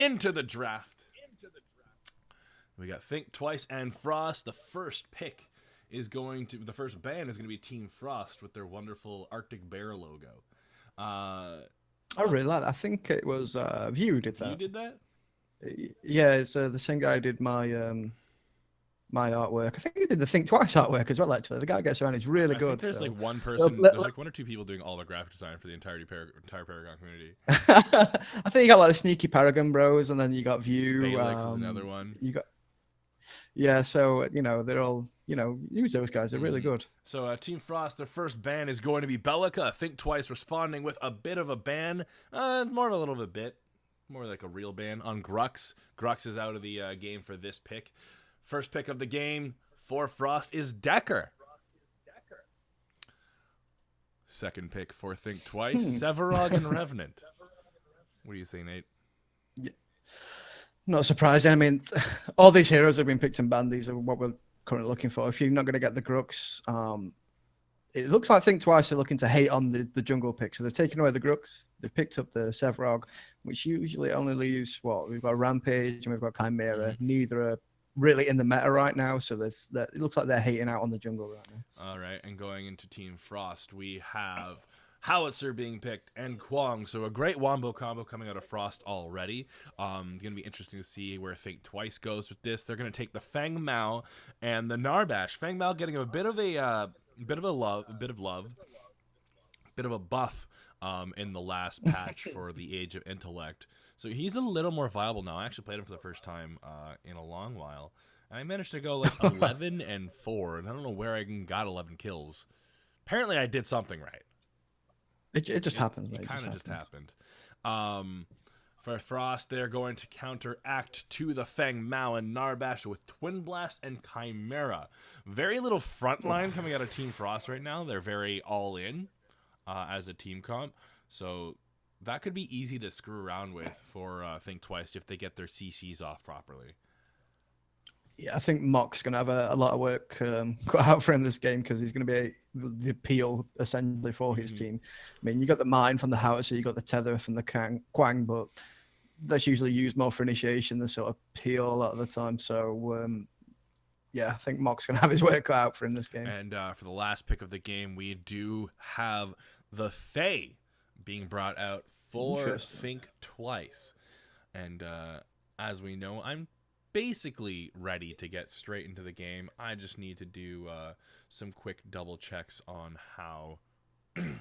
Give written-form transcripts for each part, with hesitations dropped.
into the draft. We got Think Twice and Frost. The first band is going to be Team Frost with their wonderful Arctic Bear logo. I really like that. I think it was View who did View that. did that? Yeah, it's the same guy who did my artwork. I think he did the Think Twice artwork as well. Actually, the guy gets around. He's really I think good. there's like So one well, person, there's like one or two people doing all the graphic design for the entire Paragon community. I think you got like the sneaky Paragon Bros, and then you got View. Balix is another one. You got yeah. So they're all use those guys. They're really good. So Team Frost, their first ban is going to be Bellica. Think Twice responding with a bit of a ban. More of a little bit. More like a real ban on Grux. Grux is out of the game for this pick. First pick of the game for Frost is Decker. Second pick for Think Twice, Severog and Revenant. What do you say, Nate? Yeah. Not surprising. I mean, all these heroes have been picked and banned. These are what we're currently looking for. If you're not going to get the Grux, it looks like Think Twice are looking to hate on the jungle pick. So they've taken away the Grux. They've picked up the Sevrog, which usually only leaves we've got Rampage and we've got Chimera. Neither are really in the meta right now. So it looks like they're hating out on the jungle right now. All right, and going into Team Frost, we have Howitzer being picked and Kwong. So a great wombo combo coming out of Frost already. Going to be interesting to see where Think Twice goes with this. They're going to take the Feng Mao and the Narbash. Feng Mao getting a bit of a buff in the last patch for the Age of Intellect. So he's a little more viable now. I actually played him for the first time in a long while. And I managed to go like 11 and 4, and I don't know where I got 11 kills. Apparently I did something right. It just happens, mate. It kind of just happened. For Frost, they're going to counteract to the Feng Mao and Narbash with Twin Blast and Chimera. Very little front line coming out of Team Frost right now. They're very all in as a team comp. So that could be easy to screw around with for Think Twice if they get their CCs off properly. Yeah, I think Mock's going to have a lot of work cut out for him this game because he's going to be the appeal essentially for his team. I mean, you got the mine from the Howitzer, you got the tether from the Quang, but that's usually used more for initiation than sort of peel a lot of the time. So, yeah, I think Mock's going to have his work cut out for him this game. And for the last pick of the game, we do have the Fae being brought out for Think Twice. And as we know, I'm basically ready to get straight into the game. I just need to do some quick double checks on how I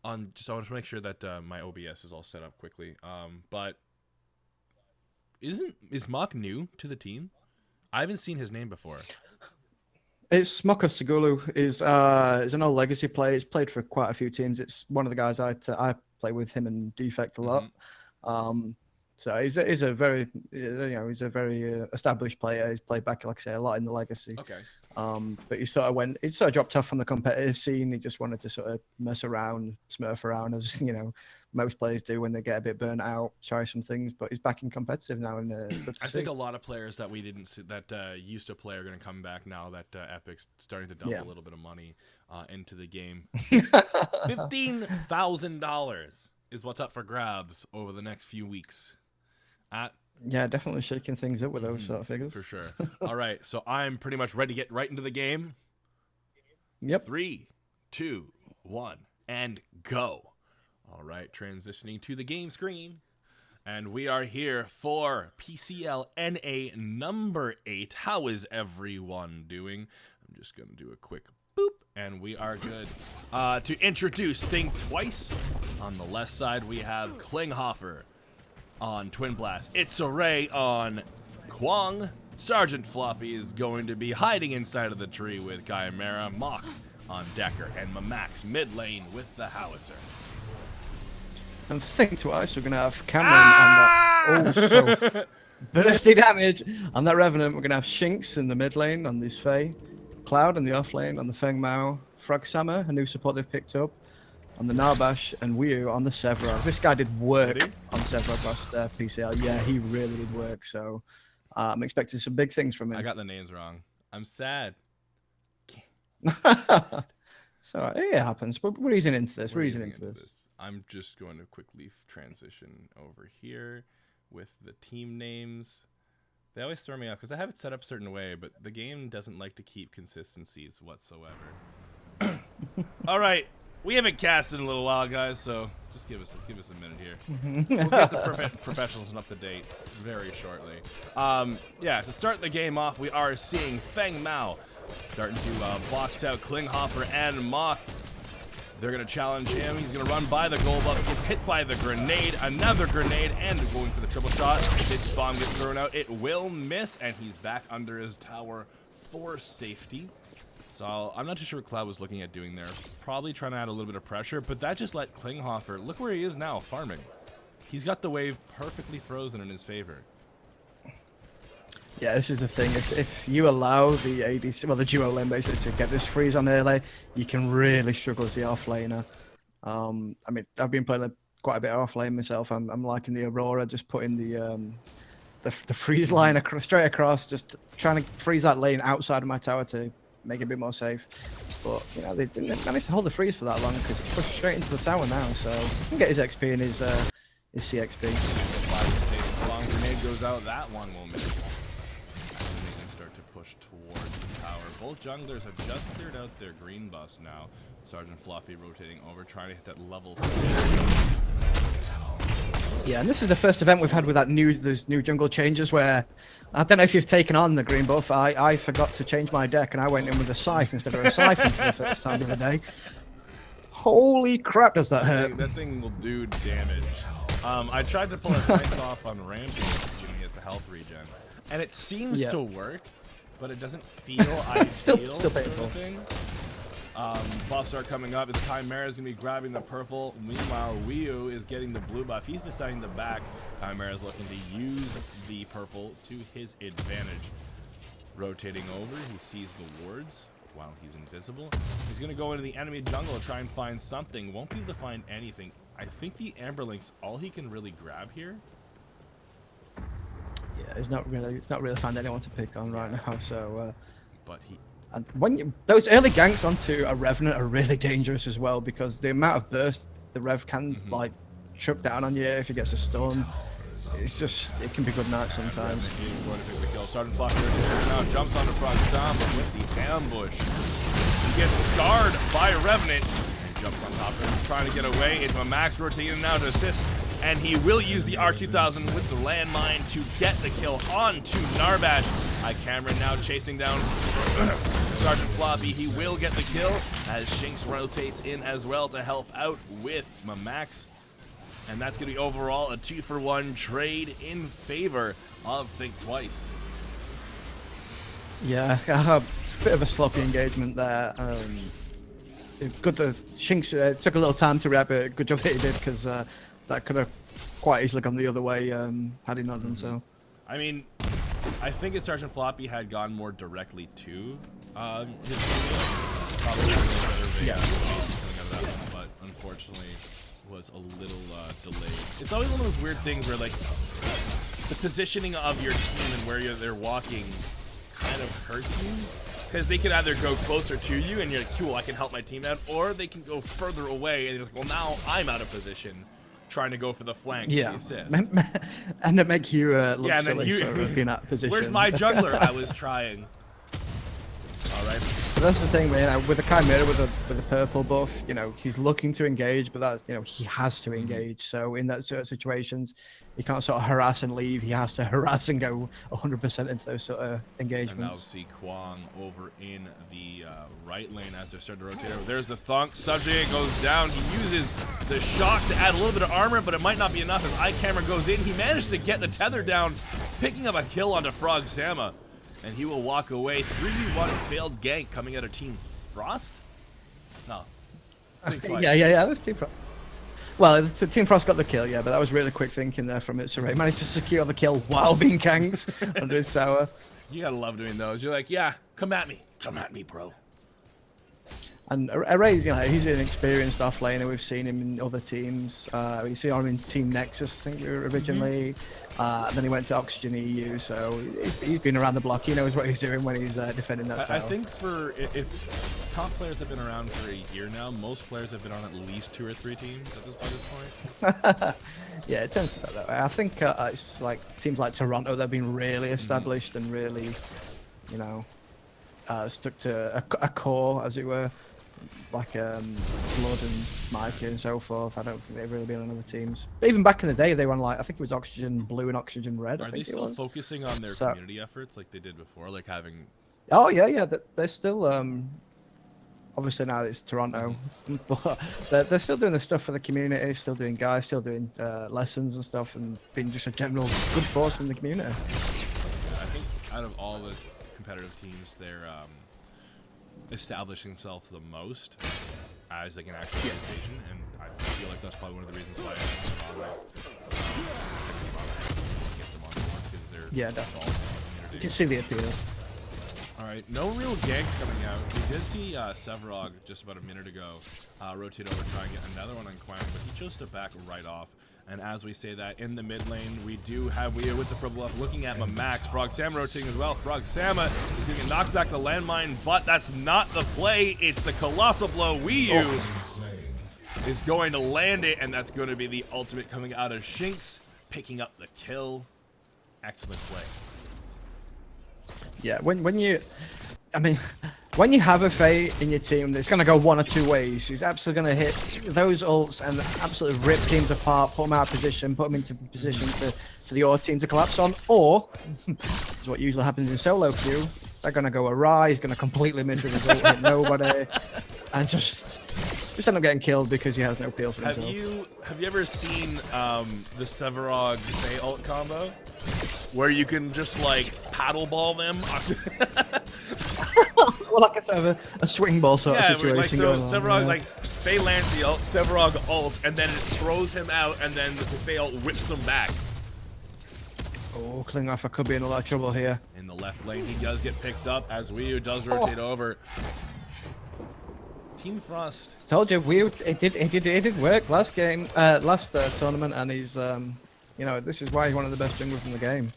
want to make sure that my OBS is all set up quickly. But is Mock new to the team? I haven't seen his name before. It's Smokov Segulu is an old legacy player. He's played for quite a few teams. It's one of the guys I play with him and Defect a lot. So he's a very established player. He's played back, like I say, a lot in the legacy. Okay. But he sort of dropped off from the competitive scene. He just wanted to sort of mess around, smurf around, as most players do when they get a bit burnt out, try some things. But he's back in competitive now, and I think a lot of players that we didn't see, that used to play are going to come back now that Epic's starting to dump a little bit of money into the game. $15,000 is what's up for grabs over the next few weeks. Yeah, definitely shaking things up with those sort of figures. For sure. All right, so I'm pretty much ready to get right into the game. Yep. 3, 2, 1, and go. All right, transitioning to the game screen. And we are here for PCL NA number 8. How is everyone doing? I'm just going to do a quick boop, and we are good. To introduce Think Twice, on the left side we have Klinghoffer. On Twin Blast, it's Array on Kwong. Sergeant Floppy is going to be hiding inside of the tree with Chimera. Mock on Decker, and Mamax mid lane with the Howitzer. And Think Twice, we're going to have Cameron on that. Oh, so bursty damage on that Revenant. We're going to have Shinx in the mid lane on this Fae. Cloud in the off lane on the Feng Mao. Frog Sammer, a new support they've picked up. On the Narbash and Wu on the Sevrog. This guy did work on Sevrog last PCL. Yeah, he really did work. So I'm expecting some big things from him. I got the names wrong. I'm sad. So it happens. We're easing into this. We're easing into this. I'm just going to quickly transition over here. with the team names. They always throw me off because I have it set up a certain way, but the game doesn't like to keep consistencies whatsoever. All right, we haven't cast in a little while, guys, so just give us a minute here. We'll get the professionals up to date very shortly. Yeah, to start the game off, we are seeing Feng Mao starting to box out Klinghoffer and Moth. They're going to challenge him. He's going to run by the gold buff. Gets hit by the grenade. Another grenade. And going for the triple shot. This bomb gets thrown out. It will miss. And he's back under his tower for safety. So I'm not too sure what Cloud was looking at doing there. Probably trying to add a little bit of pressure. But that just let Klinghoffer... Look where he is now, farming. He's got the wave perfectly frozen in his favor. Yeah, this is the thing. If you allow the ADC, well, the duo lane basically, to get this freeze on early, you can really struggle as the off laner. I mean, I've been playing quite a bit of off lane myself. I'm liking the Aurora, just putting the freeze line straight across, just trying to freeze that lane outside of my tower to make it a bit more safe. But you know, they didn't manage to hold the freeze for that long because it's pushed straight into the tower now. So he can get his XP and his CXP. Long grenade goes out. That one will miss. Push towards the tower. Both junglers have just cleared out their green buffs now. Sergeant Floppy rotating over, trying to hit that level. Yeah, and this is the first event we've had with those new jungle changes where I don't know if you've taken on the green buff. I forgot to change my deck and I went in with a scythe instead of a siphon for the first time the other day. Holy crap, does that hurt? That thing will do damage. I tried to pull a scythe off on Rampage, giving it the health regen, and it seems to work. But it doesn't feel ideal. still painful. Buffs are coming up. It's Chimera is going to be grabbing the purple. Meanwhile, Ryu is getting the blue buff. He's deciding to back. Chimera is looking to use the purple to his advantage. Rotating over, he sees the wards while he's invisible. He's going to go into the enemy jungle to try and find something. Won't be able to find anything. I think the Amberlink's all he can really grab here. Yeah, it's not really found anyone to pick on right now. So, but and when those early ganks onto a Revenant are really dangerous as well because the amount of burst the Rev can like chuck down on you if he gets a stun, it can be good night sometimes. Sergeant Floppy now jumps on the front stomp with the ambush. He gets scarred by Revenant and jumps on top of him, trying to get away. It's a Max rotating now to assist. And he will use the R2000 with the landmine to get the kill onto Narbash. Cameron now chasing down Sergeant Floppy. He will get the kill as Shinx rotates in as well to help out with Max. And that's going to be overall a 2-for-1 trade in favor of Think Twice. Yeah, a bit of a sloppy engagement there. Good that Shinx took a little time to react, but good job that he did because that could have quite easily gone the other way had he not done so. I mean, I think if Sergeant Floppy had gone more directly to his teammate, probably better but unfortunately was a little delayed. It's always one of those weird things where like the positioning of your team and where they're walking kind of hurts you. Because they could either go closer to you and you're like, cool, I can help my team out, or they can go further away and you're like, well, now I'm out of position, trying to go for the flank. Yeah, to assist. and it make you look silly for being out of position. Where's my jungler? I was trying. All right. But that's the thing, man. With the Chimera, with the purple buff, you know, he's looking to engage, but that's, you know, he has to engage. So in that sort of situations, he can't sort of harass and leave. He has to harass and go 100% into those sort of engagements. And now see Kwang over in the right lane as they're starting to rotate over. There's the thunk. Subjugate goes down. He uses the shock to add a little bit of armor, but it might not be enough as iCamera goes in. He managed to get the tether down, picking up a kill onto Frog Sama. And he will walk away. 3v1 failed gank coming out of Team Frost? No. Yeah. That was Team Frost. Well, Team Frost got the kill, yeah, but that was really quick thinking there from it. So Ray managed to secure the kill while being ganked under his tower. You gotta love doing those. You're like, yeah, come at me. Come at me, bro. And Array's, he's an experienced off laner. We've seen him in other teams. We see him in Team Nexus, I think, originally. Then he went to Oxygen EU, so he's been around the block. He knows what he's doing when he's defending that tower. I think if top players have been around for a year now, most players have been on at least 2 or 3 teams by this point. Yeah, it tends to be that way. I think it's like teams like Toronto, they've been really established and really, stuck to a core, as it were. Like Blood and Micah and so forth. I don't think they've really been on other teams. But even back in the day, they were on I think it was Oxygen Blue and Oxygen Red. Are they still focusing on their community efforts like they did before, like having? Oh yeah. They're still obviously now it's Toronto, but they're still doing the stuff for the community. Still doing guys, still doing lessons and stuff, and being just a general good force in the community. Yeah, I think out of all the competitive teams, they're establishing themselves the most as like an actual organization, and I feel like that's probably one of the reasons why get them on board, because they're definitely. You can see the appeal. All right, no real ganks coming out. We did see Sevrog just about a minute ago rotate over, try and get another one on Quang, but he chose to back right off. And as we say that, in the mid lane, we do have Weir with the purple buff looking at Max. Frog Sama rotating as well. Frog Sama is going to get knocked back to landmine, but that's not the play. It's the Colossal Blow. Weir is going to land it, and that's going to be the ultimate coming out of Shinx, picking up the kill. Excellent play. Yeah, when you have a Faye in your team that's going to go one or two ways, he's absolutely going to hit those ults and absolutely rip teams apart, put them out of position, put them into position for your team to collapse on, or, is what usually happens in solo queue, they're going to go awry, he's going to completely miss with his ult, hit nobody, and just end up getting killed because he has no peel for himself. Have you ever seen the Sevrog Faye ult combo? Where you can just like paddle ball them. Well, like a swing ball sort of situation. Like, so Sevrog, like Faye lands the ult, Sevrog ult, and then it throws him out, and then the Faye ult whips him back. Oh, Klingoff could be in a lot of trouble here. In the left lane, he does get picked up as Weir does rotate over. Team Frost. Told you, it did work last game, last tournament, and he's this is why he's one of the best junglers in the game.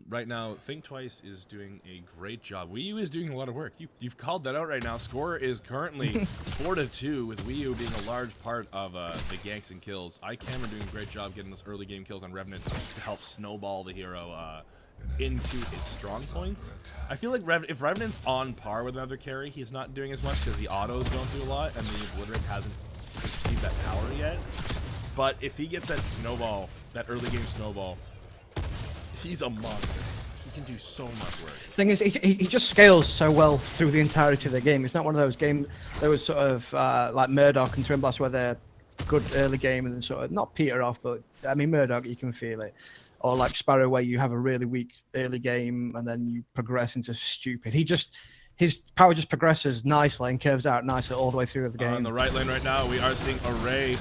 Right now, Think Twice is doing a great job. Wii U is doing a lot of work. You've called that out right now. Score is currently 4-2, with Wii U being a large part of the ganks and kills. ICAM are doing a great job getting those early game kills on Revenant to help snowball the hero into his strong points. I feel like if Revenant's on par with another carry, he's not doing as much because the autos don't do a lot, and the Obliterate hasn't received that power yet. But if he gets that snowball, that early game snowball, he's a monster. He can do so much work. Thing is, he just scales so well through the entirety of the game. It's not one of those games, those sort of like Murdoch and Twin Blast where they're good early game and then sort of not peter off, but I mean Murdoch, you can feel it. Or like Sparrow, where you have a really weak early game and then you progress into stupid. His power just progresses nicely and curves out nicely all the way through the game. On the right lane right now, we are seeing Array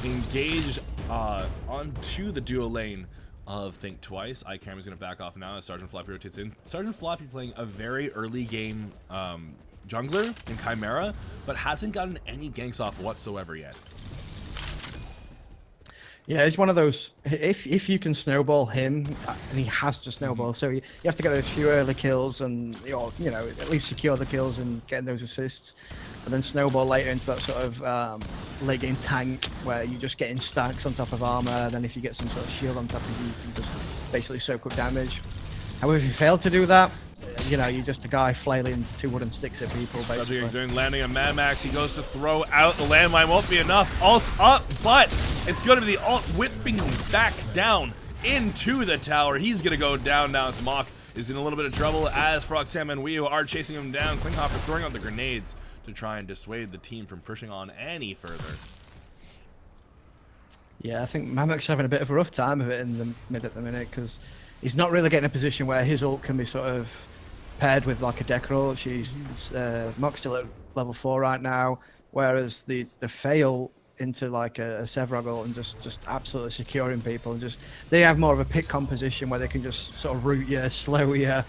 engage onto the duo lane of Think Twice. ICAM is going to back off now as Sergeant Floppy rotates in. Sergeant Floppy playing a very early game jungler in Chimera, but hasn't gotten any ganks off whatsoever yet. Yeah, it's one of those, if you can snowball him, and he has to snowball, so you have to get those few early kills and, at least secure the kills and getting those assists, and then snowball later into that sort of late game tank where you're just getting stacks on top of armor, and then if you get some sort of shield on top of you, you can just basically soak up damage. However, if you fail to do that, you're just a guy flailing 2 wooden sticks at people, basically. Doing landing on Mad Max. He goes to throw out the landmine. Won't be enough. Ult's up, but it's going to be the ult whipping back down into the tower. He's going to go down now. Mock is in a little bit of trouble as Frog Sam and Wii are chasing him down. Klinghoffer throwing out the grenades to try and dissuade the team from pushing on any further. Yeah, I think Mammoth's having a bit of a rough time of it in the mid at the minute because he's not really getting a position where his ult can be sort of paired with like a Decro. Mock's still at level 4 right now, whereas the fail into like a Sevrog ult and just absolutely securing people, and they have more of a pick composition where they can just sort of root you, slow you,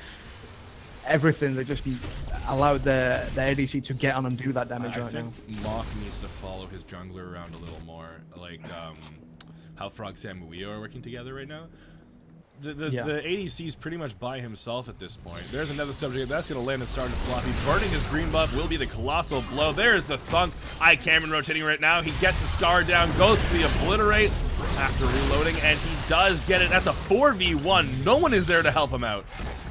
everything. They just allowed their ADC to get on and do that damage right now. I think Mock needs to follow his jungler around a little more, like how Frog, Sam, and Weo are working together right now. The ADC is pretty much by himself at this point. There's another subject that's going to land and Sergeant Floppy. Burning his green buff will be the colossal blow. There's the thunk. Cameron rotating right now. He gets the Scar down, goes for the obliterate after reloading, and he does get it. That's a 4v1. No one is there to help him out.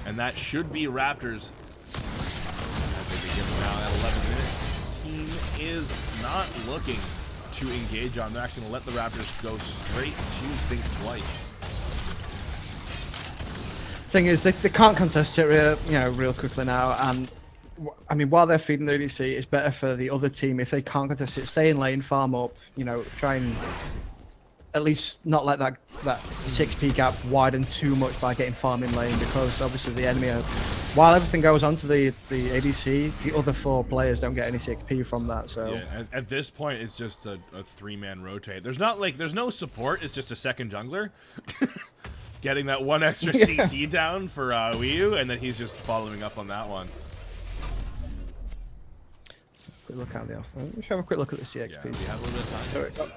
And that should be Raptors. As they begin now at 11 minutes. Team is not looking to engage on. They're actually going to let the Raptors go straight to Think Twice. Thing is, they can't contest it real quickly now, and I mean, while they're feeding the ADC, it's better for the other team if they can't contest it, stay in lane, farm up, try and at least not let that 6p gap widen too much by getting farm in lane, because obviously the enemy while everything goes onto the ADC, the other 4 players don't get any 6p from that. So yeah, at this point it's just a 3-man rotate. There's no support, it's just a second jungler. Getting that 1 extra CC down for Weo, and then he's just following up on that one. Quick look at the offer. Let's have a quick look at the CXP. Yeah, we have a little bit of time.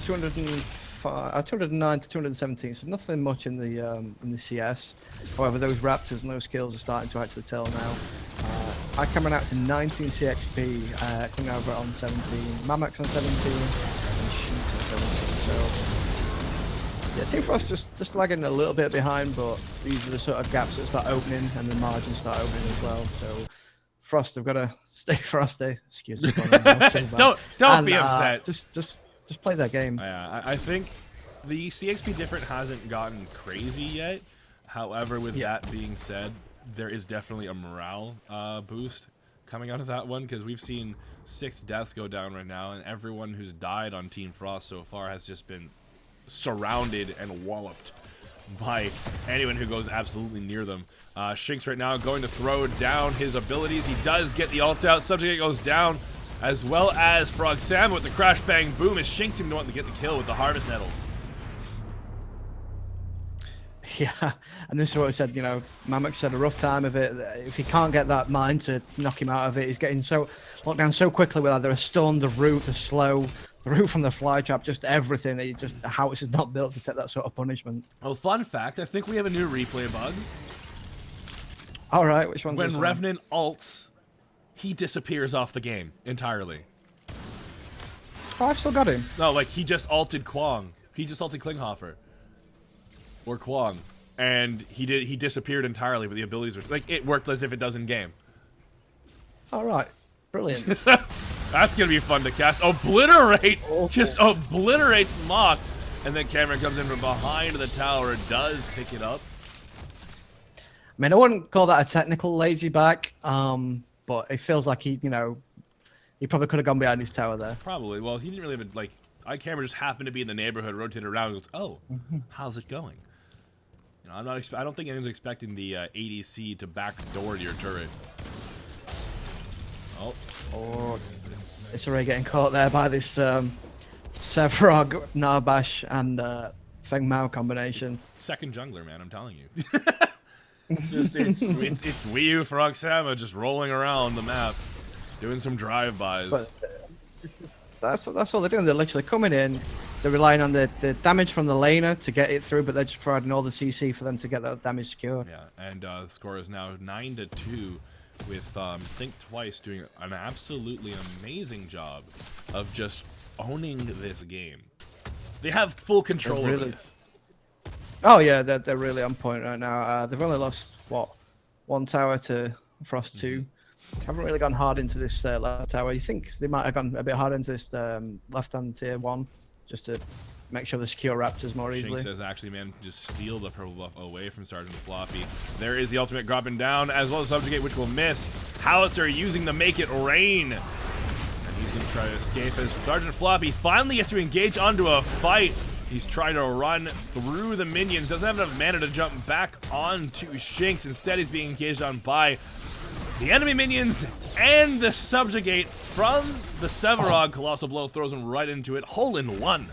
209 to 217, so nothing much in the CS. However, those Raptors and those kills are starting to actually tell now. I coming out to 19 CXP, coming over on 17, Mamak's on 17, and Sheets on 17. So yeah, Team Frost just lagging a little bit behind, but these are the sort of gaps that start opening, and the margins start opening as well. So Frost have got to stay frosty. Excuse me. Don't be upset. Just play that game. Yeah, I think the CXP difference hasn't gotten crazy yet. However, with that being said, there is definitely a morale boost coming out of that one, because we've seen 6 deaths go down right now, and everyone who's died on Team Frost so far has just been surrounded and walloped by anyone who goes absolutely near them. Shinx right now going to throw down his abilities. He does get the ult out. Subjugate goes down, as well as Frog Sam with the crash bang boom, as Shinx seemed to want to get the kill with the Harvest Nettles. Yeah, and this is what I said, Mamak said a rough time of it. If he can't get that mine to knock him out of it, he's getting locked down so quickly with either a stun, the root, the slow, the root from the fly trap, just everything. It's just how it's not built to take that sort of punishment. Well, fun fact, I think we have a new replay bug. All right, which one's when this Revenant ults, he disappears off the game entirely. Oh, I've still got him. No, like he just ulted Kwang. He just ulted Klinghoffer. Or Kwang. And he disappeared entirely, but the abilities were like it worked as if it does in game. All right. Brilliant. That's gonna be fun to cast. Obliterate! Just obliterates Mock. And then Cameron comes in from behind the tower, does pick it up. I mean, I wouldn't call that a technical lazy back, but it feels like he probably could have gone behind his tower there. Probably. Well, he didn't really have Cameron just happened to be in the neighborhood, rotated around, and goes, "Oh, how's it going?" I don't think anyone's expecting the ADC to backdoor your turret. Oh, it's already getting caught there by this Sevrog, Narbash, and Feng Mao combination. Second jungler, man, I'm telling you. it's Weo Frog Sama just rolling around the map, doing some drive-bys. But that's all they're doing. They're literally coming in. They're relying on the damage from the laner to get it through, but they're just providing all the CC for them to get that damage secured. Yeah, and the score is now 9-2, with Think Twice doing an absolutely amazing job of just owning this game. They have full control over this. Oh yeah, they're really on point right now. They've only lost one tower to Frost 2. Haven't really gone hard into this left tower. You think they might have gone a bit hard into this left-hand tier 1, just to make sure they secure Raptors more easily. Shinx says actually, man, just steal the purple buff away from Sergeant Floppy. There is the ultimate dropping down, as well as Subjugate, which will miss. Howitzer using the Make It Rain. And he's going to try to escape as Sergeant Floppy finally gets to engage onto a fight. He's trying to run through the minions. Doesn't have enough mana to jump back onto Shinx. Instead, he's being engaged on by the enemy minions and the Subjugate from the Sevarog. Colossal Blow throws him right into it. Hole in one.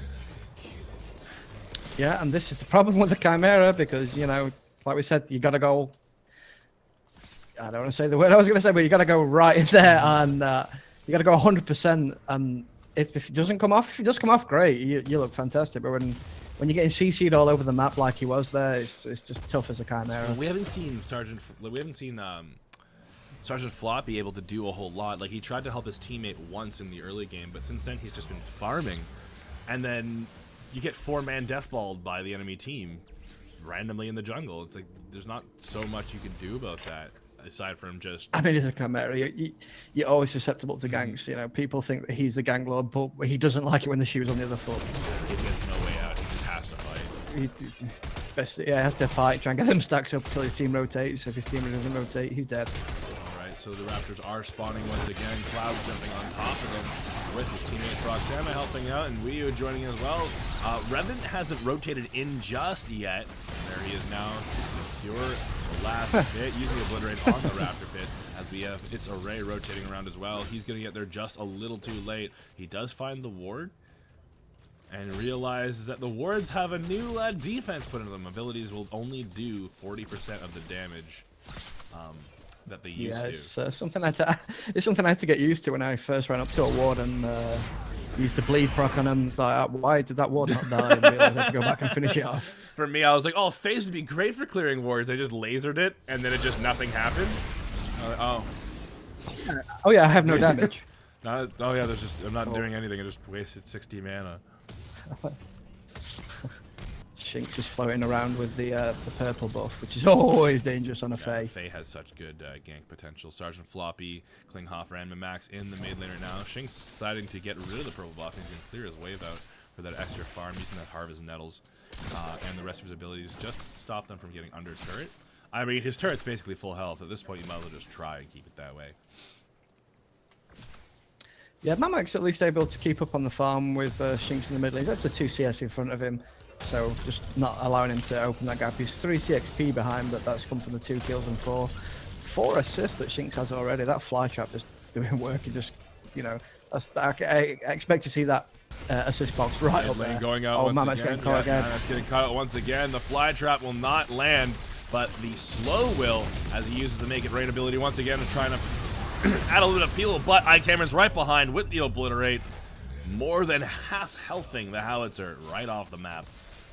Yeah, and this is the problem with the Chimera, because, like we said, you got to go I don't want to say the word I was going to say, but you got to go right in there and you got to go 100%. And if it doesn't come off, if it does come off, great, you look fantastic. But when you're getting CC'd all over the map like he was there, it's just tough as a chimera. We haven't seen Sergeant Floppy able to do a whole lot. Like, he tried to help his teammate once in the early game, but since then he's just been farming. And then you get 4-man deathballed by the enemy team randomly in the jungle. It's like there's not so much you can do about that aside from just. I mean, as a chimera, you're always susceptible to ganks. You know, people think that he's the gang lord, but he doesn't like it when the shoe's on the other foot. There's no way out. He just has to fight. He has to fight, try and get them stacks up until his team rotates. If his team doesn't rotate, he's dead. Alright, so the Raptors are spawning once again. Cloud's jumping on top of them with his teammate Roxana helping out, and Wii joining as well. Revan hasn't rotated in just yet. There he is now to secure the last bit, using Obliterate on the Raptor pit, as we have its Array rotating around as well. He's going to get there just a little too late. He does find the ward, and realizes that the wards have a new defense put into them. Abilities will only do 40% of the damage that they used to. It's something I had to get used to when I first ran up to a ward and used the bleed proc on him. It's like, why did that ward not die? And realized I had to go back and finish it off. For me, I was like, oh, phase would be great for clearing wards. I just lasered it, and then it just nothing happened. Oh yeah, I have no damage. Oh yeah, there's just I'm not doing anything. I just wasted 60 mana. Shinx is floating around with the purple buff, which is always dangerous on a Fae. Fae has such good gank potential. Sergeant Floppy, Klinghoffer, and Max in the mid laner now. Shinx deciding to get rid of the purple buff and he can clear his wave out for that extra farm, using that Harvest Nettles and the rest of his abilities just stop them from getting under turret. I mean, his turret's basically full health. At this point, you might as well just try and keep it that way. Yeah, Mamak's at least able to keep up on the farm with Shinx in the middle. He's actually 2 CS in front of him, so just not allowing him to open that gap. He's 3 CXP behind, but that's come from the 2 kills and 4 assists that Shinx has already. That fly trap just doing work. He just, you know, I expect to see that assist box right up there. Going out once again. Getting caught again. That's getting caught out once again. The fly trap will not land, but the slow will, as he uses the Make It Rain ability once again and trying to add a little bit of peel, but iCameron's right behind with the Obliterate, more than half healthing the Howitzer right off the map.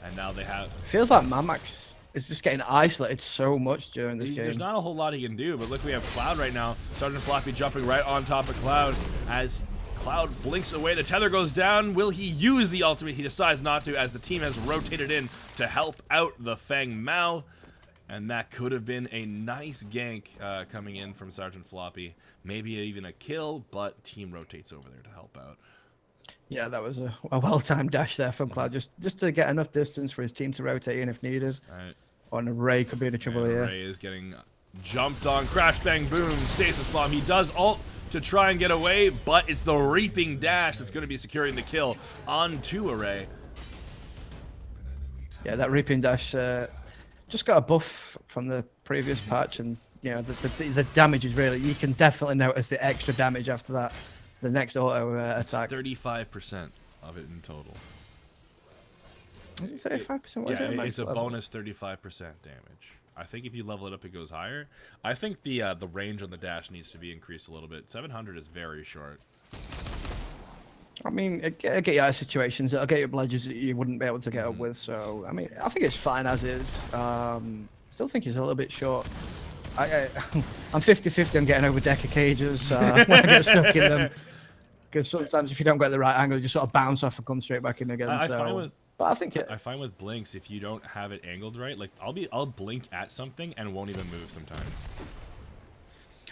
And now they have... Feels like Mamax is just getting isolated so much during this game. There's not a whole lot he can do, but look, we have Cloud right now. Sergeant Floppy jumping right on top of Cloud as Cloud blinks away. The tether goes down. Will he use the ultimate? He decides not to, as the team has rotated in to help out the Feng Mao. And that could have been a nice gank coming in from Sergeant Floppy. Maybe even a kill, but team rotates over there to help out. Yeah, that was a well-timed dash there from Cloud, just to get enough distance for his team to rotate in if needed. Right. Or an Array could be in trouble here. Array is getting jumped on. Crash, bang, boom, stasis bomb. He does ult to try and get away, but it's the Reaping Dash that's going to be securing the kill onto Array. Yeah, that Reaping Dash just got a buff from the previous patch, and you know the damage is really, you can definitely notice the extra damage after that. The next auto attack. 35% of it in total. Is it 35%? Yeah, it's a bonus 35% damage. I think if you level it up, it goes higher. I think the range on the dash needs to be increased a little bit. 700 is very short. I mean, it'll get you out of situations. It'll get you up ledges that you wouldn't be able to get up with. So, I mean, I think it's fine as is. Still think it's a little bit short. I'm 50-50 on getting over Decker cages when I get stuck in them. Because sometimes if you don't get the right angle, you just sort of bounce off and come straight back in again. But I think I find with blinks, if you don't have it angled right, like I'll blink at something and won't even move sometimes.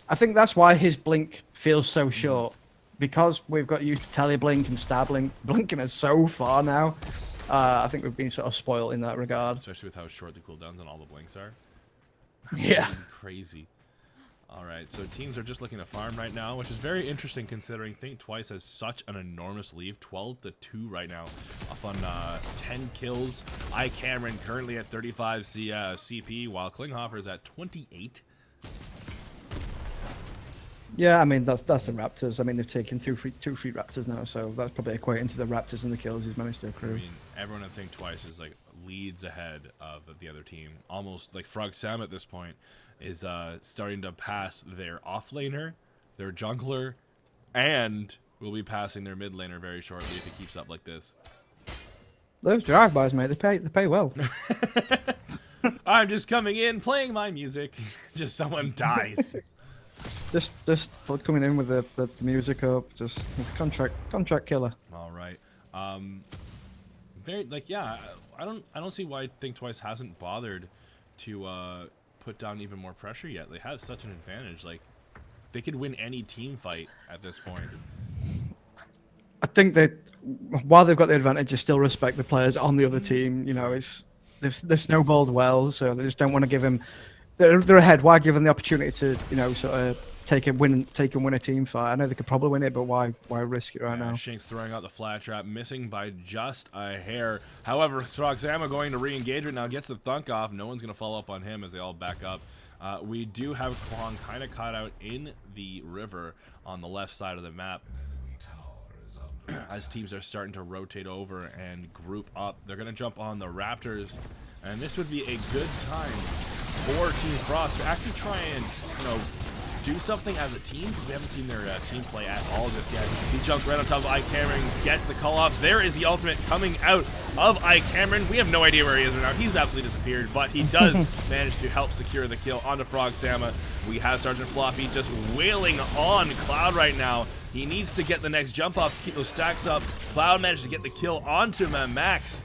I think that's why his blink feels so short, because we've got used to teleblink and star blinking us so far now. I think we've been sort of spoiled in that regard. Especially with how short the cooldowns on all the blinks are. Yeah. Crazy. All right, so teams are just looking to farm right now, which is very interesting considering Think Twice has such an enormous lead, 12-2 right now, up on 10 kills. iCameron currently at 35 CP, while Klinghoffer is at 28. Yeah, I mean that's the Raptors. I mean they've taken two free Raptors now, so that's probably equating to the Raptors and the kills he's managed to accrue. I mean, everyone I Think Twice is like leads ahead of the other team. Almost like Frog Sam at this point is starting to pass their offlaner, their jungler, and will be passing their mid laner very shortly if he keeps up like this. Those drive-bys, mate, they pay well. I'm just coming in, playing my music. Just someone dies. just coming in with the music up, just contract killer. All right. Very like yeah. I don't see why Think Twice hasn't bothered to put down even more pressure yet. They have such an advantage. Like they could win any team fight at this point. I think that while they've got the advantage, they still respect the players on the other team. You know, they've snowballed well, so they just don't want to give him. They're ahead. Why give them the opportunity to sort of take and win a team fight? I know they could probably win it, but why risk it right now? Shinx throwing out the flat trap, missing by just a hair. However, Stroxama going to re-engage it now, gets the thunk off. No one's going to follow up on him as they all back up. We do have Kwang kind of caught out in the river on the left side of the map. As teams are starting to rotate over and group up, they're going to jump on the Raptors, and this would be a good time for Team Frost to actually try and, do something as a team, because we haven't seen their team play at all just yet. He jumped right on top of Ike Cameron, gets the call off. There is the ultimate coming out of Ike Cameron. We have no idea where he is right now. He's absolutely disappeared, but he does manage to help secure the kill onto Frog Sama. We have Sergeant Floppy just wailing on Cloud right now. He needs to get the next jump off to keep those stacks up. Cloud managed to get the kill onto Max,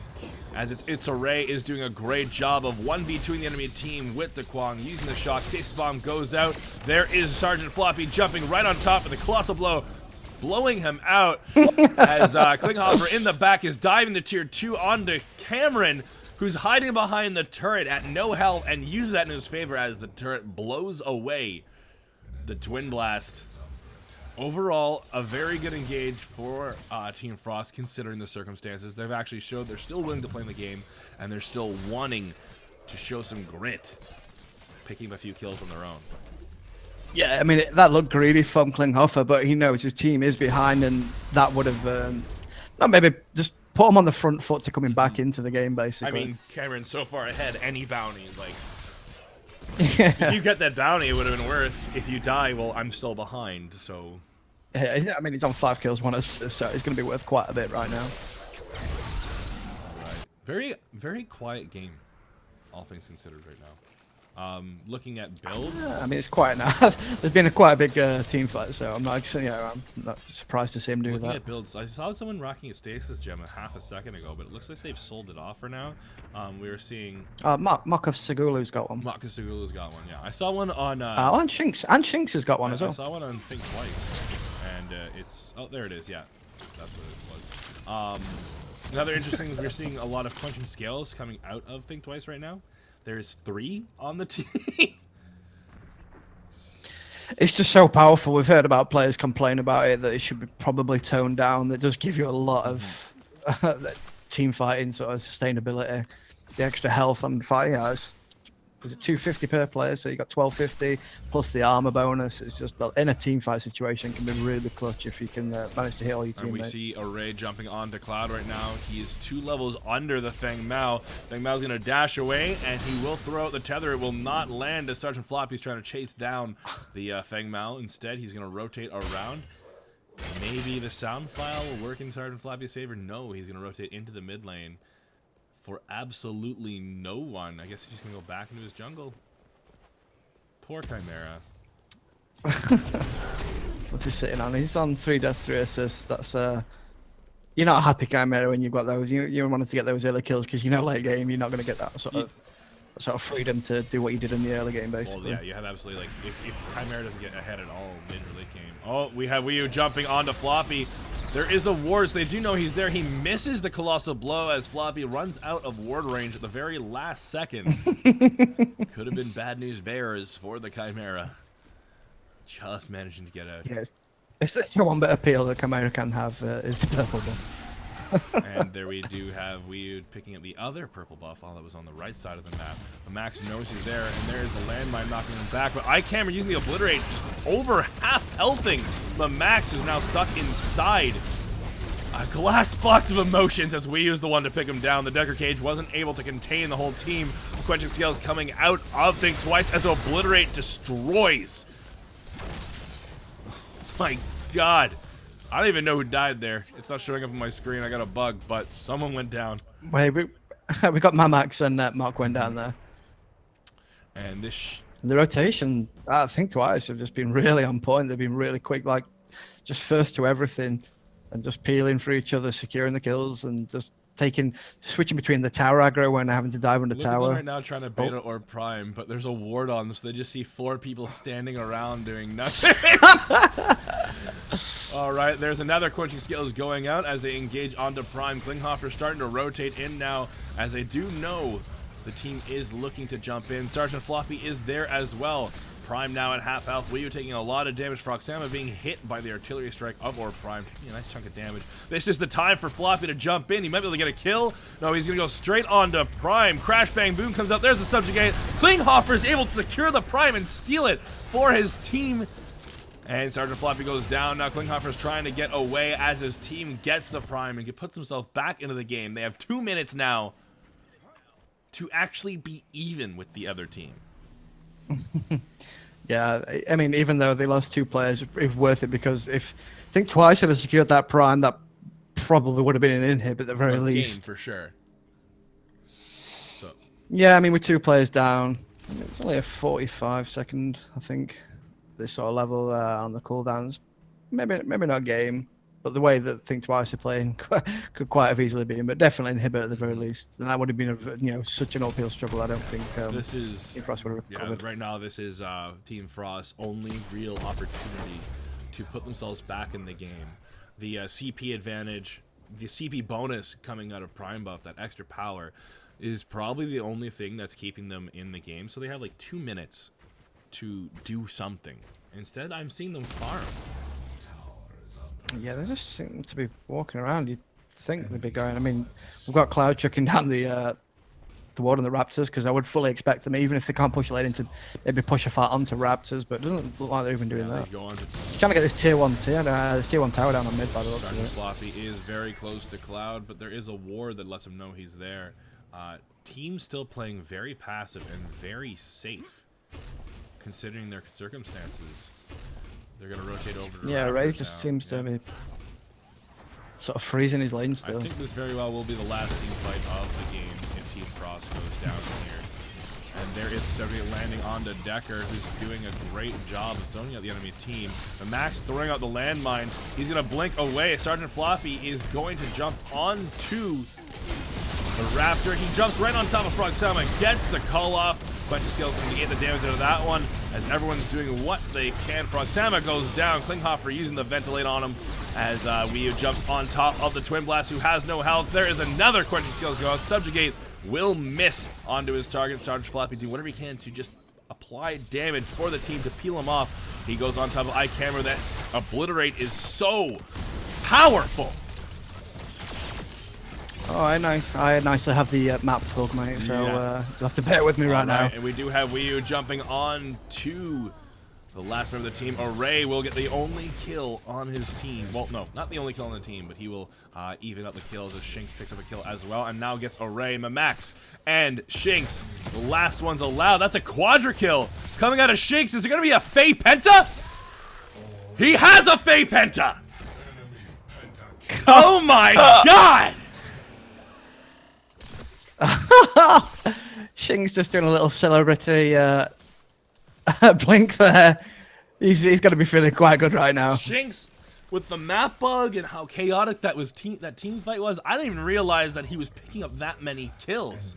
as its Array is doing a great job of 1v2ing the enemy team with the Kwang, using the shock. Stasis Bomb goes out. There is Sergeant Floppy jumping right on top of the Colossal Blow, blowing him out as Klinghoffer in the back is diving the tier 2 onto Cameron, who's hiding behind the turret at no health and uses that in his favor as the turret blows away the Twin Blast. Overall, a very good engage for Team Frost, considering the circumstances. They've actually showed they're still willing to play in the game, and they're still wanting to show some grit, picking up a few kills on their own. Yeah, I mean, that looked greedy from Klinghoffer, but he knows his team is behind, and that would have, maybe just put him on the front foot to coming back into the game, basically. I mean, Cameron's so far ahead, any bounty, like... Yeah. If you get that bounty, it would have been worth. If you die, well, I'm still behind, so... Yeah, I mean, he's on 5 kills, 1 assist, so it's going to be worth quite a bit right now. Alright. Very, very quiet game, all things considered right now. Looking at builds... I mean, it's quiet now. There's been quite a big team fight, so I'm not surprised to see him do Looking that. at builds, I saw someone rocking a Stasis Gem half a second ago, but it looks like they've sold it off for now. We were seeing... Mock of Segulu's got one. Mock of Segulu's got one, yeah. I saw one on... and Shinx has got one as well. I saw one on Think Twice, and it's... Oh, there it is, yeah. That's what it was. Another interesting is we're seeing a lot of punch and scales coming out of Think Twice right now. There's 3 on the team. It's just so powerful. We've heard about players complain about it, that it should be probably toned down. That does give you a lot of team fighting sort of sustainability. The extra health on fire. Yeah, is it 250 per player? So you got 1250 plus the armor bonus. It's just in a team fight situation can be really clutch if you can manage to hit all your teammates. And we see Array jumping onto Cloud right now. He is 2 levels under the Feng Mao. Feng Mao's going to dash away, and he will throw out the tether. It will not land as Sergeant Floppy's trying to chase down the Feng Mao. Instead, he's going to rotate around. Maybe the sound file will work in Sergeant Floppy's favor. No, he's going to rotate into the mid lane for absolutely no one. I guess he's just going to go back into his jungle. Poor Chimera. What's he sitting on? He's on 3 deaths, 3 assists. That's you're not a happy Chimera when you've got those. You wanted to get those early kills because late game you're not going to get that sort of freedom to do what you did in the early game, basically. Well, yeah, you have absolutely, like, if Chimera doesn't get ahead at all mid or late game. Oh, we have Wii U jumping onto Floppy. There is a ward, so they do know he's there. He misses the Colossal Blow as Floppy runs out of ward range at the very last second. Could have been bad news bears for the Chimera. Just managing to get out. Yes. It's the one bit of appeal that Chimera can have is the purple buff. And there we do have Wii U picking up the other purple buff, all that was on the right side of the map. But Max knows he's there, and there's the landmine knocking him back. But iCamera using the Obliterate, just over half healthing the Max, who's now stuck inside A glass box of emotions as we use the one to pick him down. The Decker Cage wasn't able to contain the whole team. Quenching Scales coming out of Think Twice as Obliterate destroys. My God. I don't even know who died there. It's not showing up on my screen. I got a bug, but someone went down. Wait, we got Mamax and Mark went down there. And this... The rotation, I Think Twice have just been really on point. They've been really quick, like just first to everything and just peeling for each other, securing the kills and just switching between the tower aggro when having to dive on the tower. Right now trying to beta or prime, but there's a ward on them, so they just see 4 people standing around doing nothing. All right, there's another Quenching Scales going out as they engage onto prime. Klinghoffer starting to rotate in now as they do know the team is looking to jump in. Sergeant Floppy is there as well. Prime now at half health. Wii taking a lot of damage. Froxama being hit by the artillery strike of Orb Prime. A nice chunk of damage. This is the time for Floppy to jump in. He might be able to get a kill. No, he's going to go straight on to Prime. Crash Bang Boom comes out. There's the subjugate. Klinghoffer is able to secure the Prime and steal it for his team. And Sergeant Floppy goes down. Now Klinghoffer is trying to get away as his team gets the Prime and puts himself back into the game. They have 2 minutes now to actually be even with the other team. Yeah, I mean, even though they lost 2 players, it's worth it because if Think Twice had secured that prime, that probably would have been an inhib at the very least. Game for sure. So. Yeah, I mean, with 2 players down, it's only a 45-second, I think, this sort of level on the cooldowns. Maybe not game, but the way that Think Twice are playing could quite have easily been, but definitely inhibit at the very least. And that would have been such an uphill struggle. I don't think this is Team Frost would have recovered. Right now this is Team Frost's only real opportunity to put themselves back in the game. The CP advantage, the CP bonus coming out of Prime Buff, that extra power, is probably the only thing that's keeping them in the game. So they have like 2 minutes to do something. Instead, I'm seeing them farm. Yeah, they just seem to be walking around. You'd think they'd be going. I mean, we've got Cloud chucking down the ward on the Raptors because I would fully expect them, even if they can't push a lane into, maybe push a far onto Raptors, but it doesn't look like they're even doing that. Trying to get this tier 1 tower down on mid by the looks of it. Floppy is very close to Cloud, but there is a ward that lets him know he's there. Team still playing very passive and very safe, considering their circumstances. They're going to rotate over to Ray just seems to be sort of freezing his lane still. I think this very well will be the last team fight of the game if Team Frost goes down here. And there is Soviet landing onto Decker, who's doing a great job of zoning out the enemy team. The Max throwing out the landmine. He's going to blink away. Sergeant Floppy is going to jump onto the Raptor. He jumps right on top of Froxama, gets the call off. Quenching Scales can get the damage out of that one as everyone's doing what they can. Froxama goes down. Klinghoffer using the ventilate on him as Wii jumps on top of the Twin Blast, who has no health. There is another Quenching Scales go out. Subjugate will miss onto his target. Sergeant Floppy do whatever he can to just apply damage for the team to peel him off. He goes on top of Eye Camera. That Obliterate is so powerful. Oh, nice to have the map bug, mate, so you'll have to bear with me right now. And we do have Wii jumping on to the last member of the team. Array will get the only kill on his team. Well, no, not the only kill on the team, but he will even up the kills as Shinx picks up a kill as well, and now gets Array, Mamax, and Shinx. The last one's allowed. That's a quadra kill coming out of Shinx. Is it going to be a Fey Penta? He has a Fey Penta! Oh my God! Shing's just doing a little celebratory blink there. He's got to be feeling quite good right now. Shinx, with the map bug and how chaotic that team fight was, I didn't even realize that he was picking up that many kills.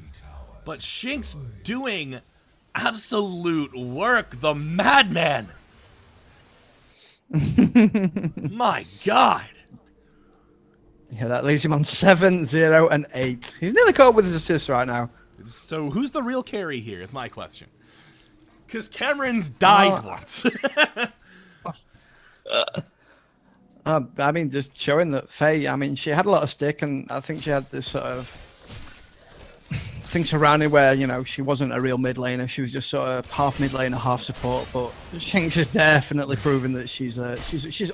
But Shinx doing absolute work, the madman. My God. Yeah, that leaves him on 7, 0, and 8. He's nearly caught up with his assists right now. So who's the real carry here is my question. Because Cameron's died once. I mean, just showing that Faye, I mean, she had a lot of stick, and I think she had this sort of thing surrounding where, she wasn't a real mid laner. She was just sort of half mid laner, half support. But Shinx is definitely proving that she's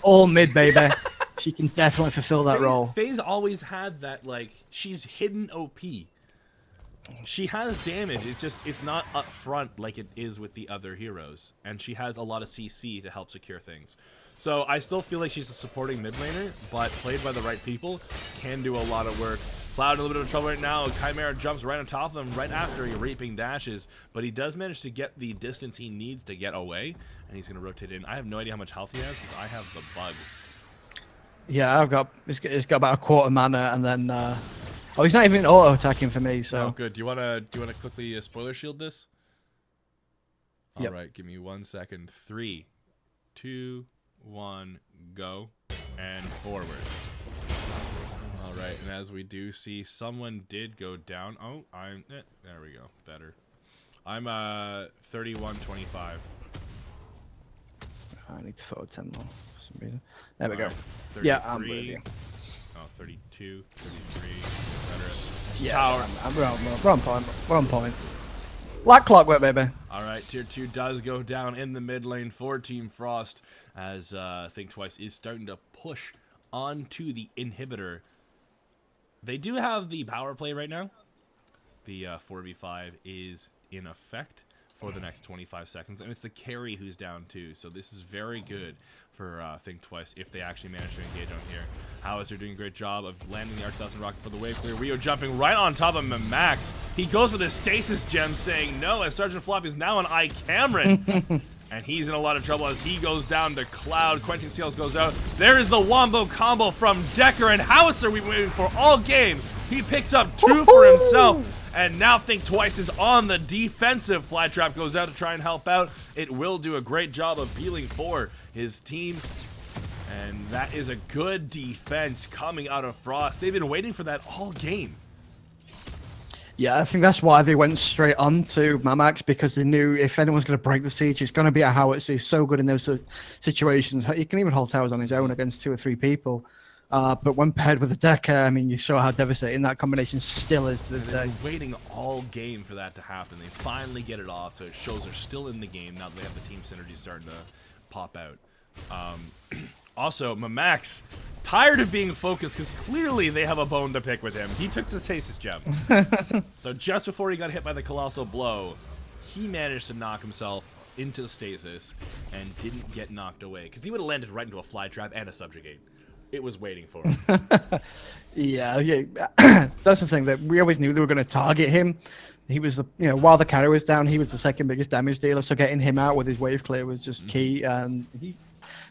all mid, baby. She can definitely fulfill that role. FaZe always had that, like, she's hidden OP. She has damage, it's not up front like it is with the other heroes. And she has a lot of CC to help secure things. So I still feel like she's a supporting mid laner, but played by the right people, can do a lot of work. Cloud in a little bit of trouble right now. Chimera jumps right on top of him right after he reaping dashes, but he does manage to get the distance he needs to get away, and he's going to rotate in. I have no idea how much health he has because I have the bug. Yeah, it's got about a quarter mana, and then oh, he's not even auto attacking for me. So oh, good. Do you want to quickly spoiler shield this? Yep. All right, give me 1 second. 3, 2, 1, go, and forward. All right, and as we do see, someone did go down. Oh, there we go. Better. I'm 31-25. I need to forward 10 more for some reason. There we go. 33. Yeah, I'm with you. Oh, 32, 33, etc. Yeah, Power. we're on point. We're on point. Like clockwork, baby. All right, tier 2 does go down in the mid lane for Team Frost as Think Twice is starting to push onto the inhibitor. They do have the power play right now. The 4v5 is in effect for the next 25 seconds, and it's the carry who's down too. So this is very good for Think Twice if they actually manage to engage on here. Howitzer doing a great job of landing the Arch-1000 rocket for the wave clear. Rio jumping right on top of Max. He goes for the stasis gem, saying no, as Sergeant Floppy is now on I Cameron. And he's in a lot of trouble as he goes down to Cloud. Quenching Seals goes out. There is the Wombo combo from Decker, and Howitzer we've been waiting for all game. He picks up 2 for himself. And now Think Twice is on the defensive. Fly Trap goes out to try and help out. It will do a great job of healing for his team. And that is a good defense coming out of Frost. They've been waiting for that all game. Yeah, I think that's why they went straight on to Mamax, because they knew if anyone's going to break the siege, it's going to be a Howitzer. He's so good in those situations. He can even hold towers on his own against 2 or 3 people. But when paired with a Decker, I mean, you saw how devastating that combination still is to this day. Waiting all game for that to happen. They finally get it off, so it shows they're still in the game now that they have the team synergy starting to pop out. Also, Mamax, tired of being focused because clearly they have a bone to pick with him. He took the Stasis Gem. So just before he got hit by the Colossal Blow, he managed to knock himself into the Stasis and didn't get knocked away because he would have landed right into a Fly Trap and a Subjugate. It was waiting for him. Yeah. That's the thing, that we always knew they were going to target him. He was while the carry was down, he was the second biggest damage dealer. So getting him out with his wave clear was just key, and he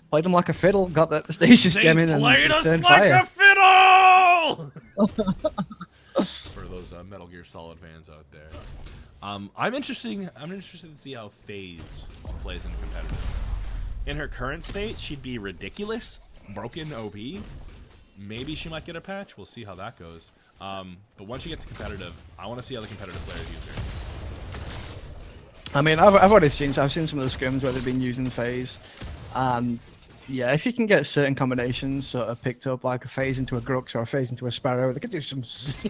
played him like a fiddle. Got the stasis gem in and played us turned like fire. a fiddle. For those Metal Gear Solid fans out there, I'm interested to see how FaZe plays in competitive. In her current state, she'd be ridiculous. Broken OP. Maybe she might get a patch. We'll see how that goes. But once she gets competitive, I want to see how the competitive players use her. I mean, I've seen some of the scrims where they've been using FaZe, and yeah, if you can get certain combinations sort of picked up, like a FaZe into a Grux or a FaZe into a Sparrow, they could do some just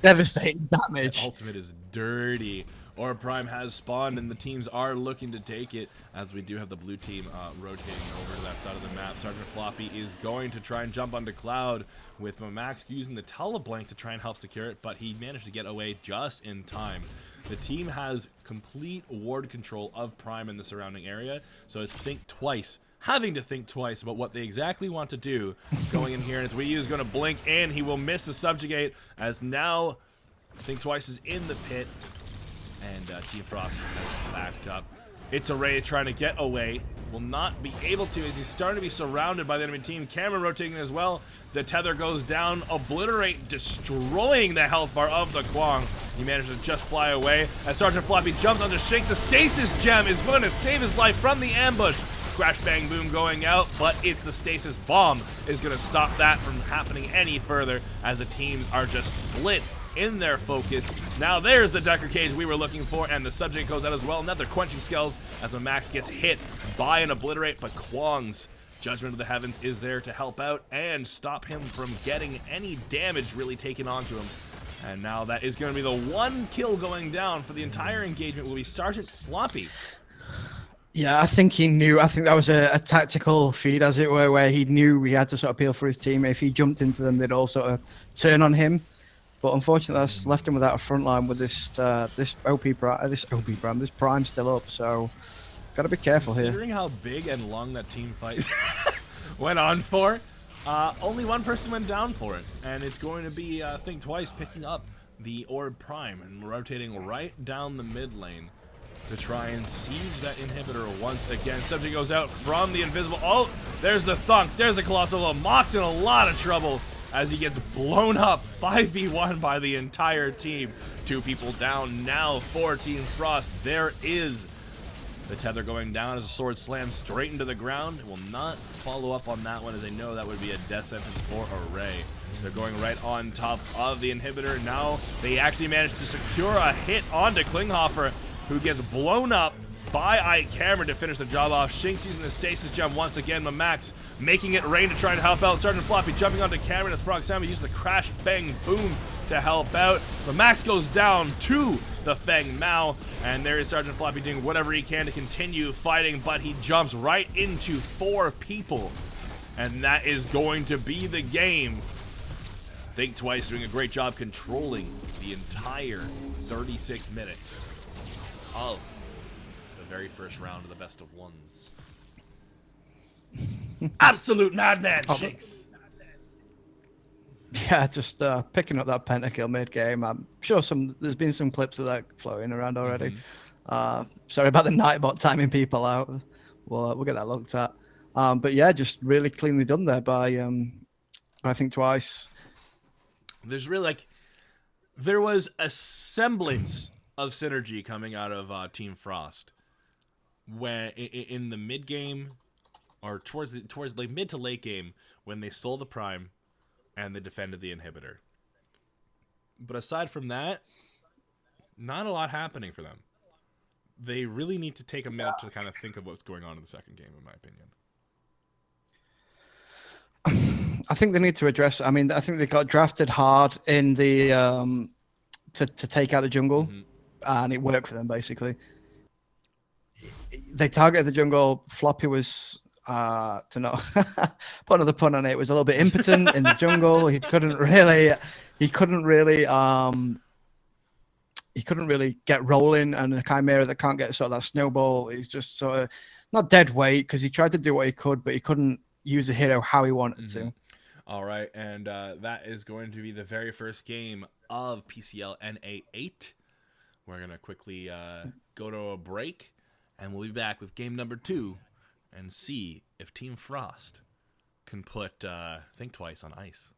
devastating damage. Ultimate is dirty. Or Prime has spawned, and the teams are looking to take it, as we do have the blue team rotating over to that side of the map. Sergeant Floppy is going to try and jump onto Cloud, with Max using the Teleblank to try and help secure it, but he managed to get away just in time. The team has complete ward control of Prime in the surrounding area, so it's having to think twice about what they exactly want to do going in here. And as Wii is going to blink, and he will miss the Subjugate, as now Think Twice is in the pit. And Team Frost has backed up. It's Array trying to get away. Will not be able to as he's starting to be surrounded by the enemy team. Cameron rotating as well. The tether goes down. Obliterate, destroying the health bar of the Kwang. He manages to just fly away. As Sergeant Floppy jumps onto Shinx, the Stasis Gem is going to save his life from the ambush. Crash Bang Boom going out, but it's the Stasis Bomb is going to stop that from happening any further as the teams are just split in their focus. Now there's the Decker Cage we were looking for, and the Subject goes out as well. Another Quenching Skulls as Max gets hit by an Obliterate, but Kwang's Judgment of the Heavens is there to help out and stop him from getting any damage really taken onto him. And now that is going to be the one kill going down for the entire engagement will be Sergeant Floppy. Yeah, I think he knew. I think that was a tactical feed, as it were, where he knew he had to sort of peel for his team. If he jumped into them, they'd all sort of turn on him. But unfortunately, that's left him without a front line with this this prime still up. So got to be careful here. Considering how big and long that team fight went on for, only one person went down for it, and it's going to be Think Twice picking up the Orb Prime and rotating right down the mid lane to try and siege that inhibitor once again. Subject goes out from the invisible. Oh, there's the Thunk. There's the Colossal. Mox in a lot of trouble as he gets blown up 5v1 by the entire team. 2 people down now for Team Frost. There is the tether going down as a sword slams straight into the ground. It will not follow up on that one, as they know that would be a death sentence for Array. They're going right on top of the inhibitor. Now they actually managed to secure a hit onto Klinghoffer, who gets blown up by Ike Cameron to finish the job off. Shinx using the stasis gem once again. Max making it rain to try and help out. Sergeant Floppy jumping onto Cameron as Froxami uses the crash bang boom to help out. Max goes down to the Feng Mao, and there is Sergeant Floppy doing whatever he can to continue fighting, but he jumps right into 4 people, and that is going to be the game. Think Twice doing a great job controlling the entire 36 minutes of the very first round of the best of ones. Absolute madman, Shinx. Yeah, just picking up that pentakill mid game. I'm sure there's been some clips of that flowing around already. Sorry about the Nightbot timing people out. We'll get that looked at. But yeah, just really cleanly done there by Think Twice. There's really there was a semblance of synergy coming out of Team Frost when in the mid game, or towards the mid to late game, when they stole the Prime and they defended the inhibitor. But aside from that, not a lot happening for them. They really need to take a minute to kind of think of what's going on in the second game, in my opinion. I think they need to address. I mean, I think they got drafted hard in the to take out the jungle, and it worked for them basically. They targeted the jungle. Floppy was to not put another pun on it, was a little bit impotent in the jungle. He couldn't really get rolling, and a Chimera that can't get sort of that snowball is just sort of not dead weight, because he tried to do what he could, but he couldn't use the hero how he wanted to. All right, and that is going to be the very first game of PCL NA8. We're going to quickly go to a break, and we'll be back with game number 2 and see if Team Frost can put Think Twice on ice.